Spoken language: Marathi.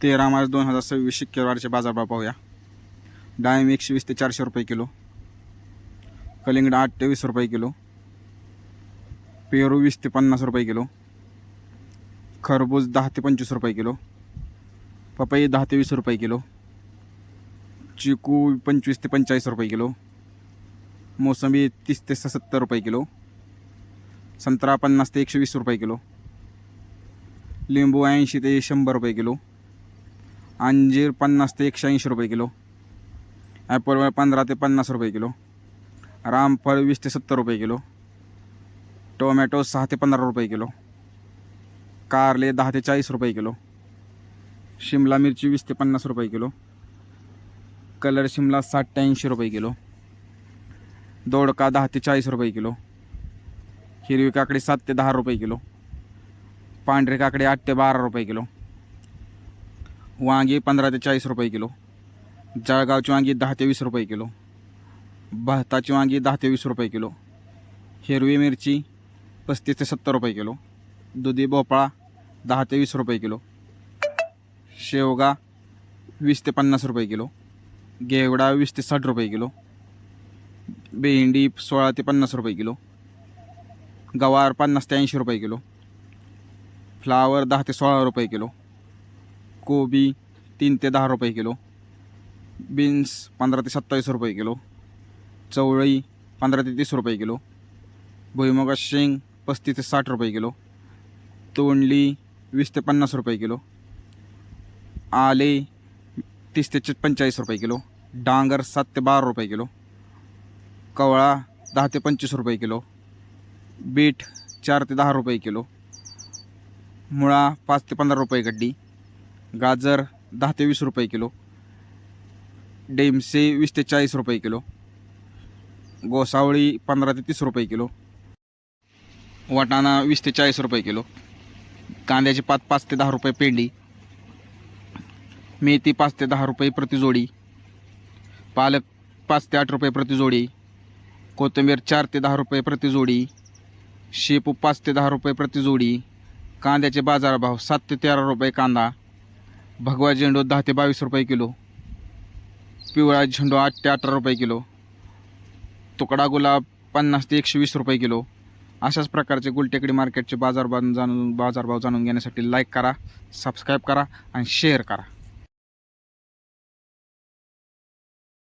13 मार्च 2026 शुक्रवारचे बाजारभाव पाहूया. डाळिंब 120 ते 400 रुपये किलो, कलिंगड 8 ते 20 रुपये किलो, पेरू 20 ते 50 रुपये किलो, खरबूज 10 ते 25 रुपये किलो, पपई 10 ते 20 रुपये किलो, चिकू 25 ते 45 रुपये किलो, मोसंबी 30 ते 70 रुपये किलो, संत्रा 50 ते 120 रुपये किलो, लिंबू 80 ते 100 रुपये किलो, अंजीर 50 ते 180 रुपये किलो, ॲपल 15 ते 50 रुपये किलो, रामफळ 20 ते 70 रुपये किलो, टोमॅटो 6 ते 15 रुपये किलो, कारले 10 ते 40 रुपये किलो, शिमला मिरची 20 ते 50 रुपये किलो, कलर शिमला 60 ते 80 रुपये किलो, दोडका 10 ते 40 रुपये किलो, हिरवी काकडी 7 ते 10 रुपये किलो, पांढरी काकडी 8 ते 12 रुपये किलो, वांगी 15 ते 40 रुपये किलो, जळगावची वांगी 10 ते 20 रुपये किलो, भाताची वांगी 10 ते 20 रुपये किलो, हिरवी मिरची 35 ते 70 रुपये किलो, दुधी भोपळा 10 ते 20 रुपये किलो, शेवगा 20 ते 50 रुपये किलो, घेवडा 20 ते 60 रुपये किलो, भेंडी 16 ते 50 रुपये किलो, गवार 50 ते 80 रुपये किलो, फ्लावर 10 ते 16 रुपये किलो, कोबी 3 ते 10 रुपये किलो, बीन्स 15 ते 27 रुपये किलो, चवळी 15 ते 30 रुपये किलो, भुईमुगाची शेंग 35 ते 60 रुपये किलो, तोंडली 20 ते 50 रुपये किलो, आले 30 ते 45 रुपये किलो, डांगर 7 ते 12 रुपये किलो, कवळा 10 ते 25 रुपये किलो, बीट 4 ते 10 रुपये किलो, मुळा 5 ते 15 रुपये गड्डी, गाजर 10 ते 20 रुपये किलो, डेमसे 20 ते 40 रुपये किलो, गोसावळी 15 ते 30 रुपये किलो, वाटाणा 20 ते 40 रुपये किलो, कांद्याची पात 5 ते 10 रुपये पेंडी, मेथी 5 ते 10 रुपये प्रति जोडी, पालक 5 ते 8 रुपये प्रति जोडी, कोथिंबीर 4 ते 10 रुपये प्रति जोडी, शेपू 5 ते 10 रुपये प्रति जोडी, कांद्याचे बाजारभाव 7 ते 13 रुपये कांदा, भगवा झेंडू 10 ते 22 रुपये किलो, पिवळा झेंडू 8 ते 18 रुपये किलो, तुकडा गुलाब 50 ते 120 रुपये किलो. अशाच प्रकारचे गुलटेकडी मार्केटचे बाजारभाव जाणून घेण्यासाठी लाईक करा, सबस्क्राईब करा आणि शेअर करा.